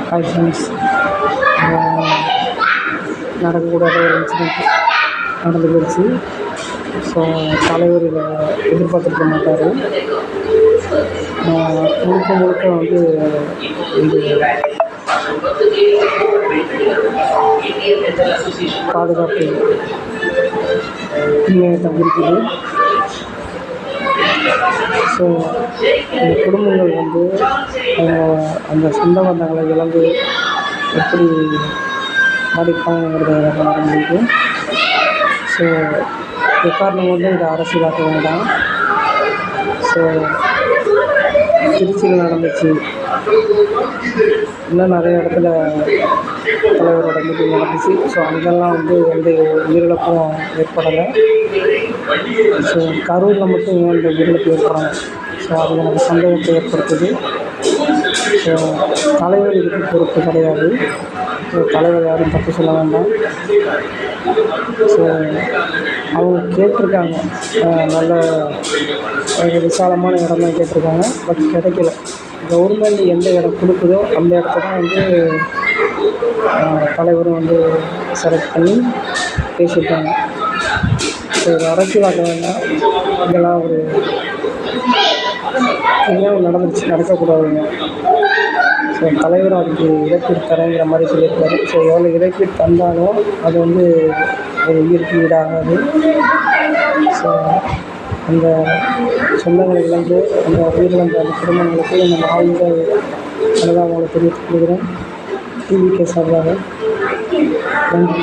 Hi friends, நடக்கக்கூடாத ஒரு incident நடந்து போயிடுச்சு. ஸோ தலைவர் இதை எதிர்பார்த்துருக்க மாட்டார். முழுக்க முழுக்க வந்து இந்த பாதுகாப்பு தீமையட்டம் இருக்குது. ஸோ இந்த குடும்பங்கள் வந்து அந்த சொந்த பந்தங்களை இழந்து எப்படி பாதிப்பாங்கிறத பார்க்க முடியுது. ஸோ எக்காரணம் வந்து இதை அரசியலாக்க வேண்டாம். ஸோ திருச்சியில் நடந்துச்சு, இன்னும் நிறைய இடத்துல தலைவரோட மீட்டிங் நடந்துச்சு. ஸோ அங்கெல்லாம் வந்து எந்த உயிரிழப்பும் ஏற்படலை. ஸோ கரூரில் மட்டும் ஏன் இந்த உயிரிழப்பு ஏற்படணும்? ஸோ அது எனக்கு சந்தேகத்தை ஏற்படுத்துது. ஸோ தலைவர் இதுக்கு பொறுப்பு கிடையாது. ஸோ தலைவர் யாரும் தப்பு சொல்ல வேண்டாம். ஸோ அவங்க கேட்டிருக்காங்க, நல்ல விசாலமான இடம் தான் கேட்டிருக்காங்க, பட் கிடைக்கல. கவர்மெண்ட் எந்த இடம் கொடுக்குதோ அந்த இடத்த தான் வந்து தலைவரும் வந்து செலக்ட் பண்ணி பேசியிருக்காங்க. ஸோ இது அரசியலாக்க வேண்டாம். இதெல்லாம் ஒரு தெரியாமல் நடந்துச்சு, நடக்கக்கூடாதுங்க. ஸோ தலைவர் அதுக்கு இழப்பீடு தரேங்கிற மாதிரி சொல்லியிருக்காரு. ஸோ எவ்வளோ இழப்பீடு தந்தாலும் அது வந்து ஒரு உயிருக்கு ஈடாகாது. ஸோ அந்த சொந்தங்களை இழந்து அந்த உயிரிழந்த அந்த குடும்பங்களுக்கு நம்ம ஆழ்ந்த அனுதாபங்களை தெரிவித்துக் கொள்கிறேன். டிவிகே சார்பாக நன்றி.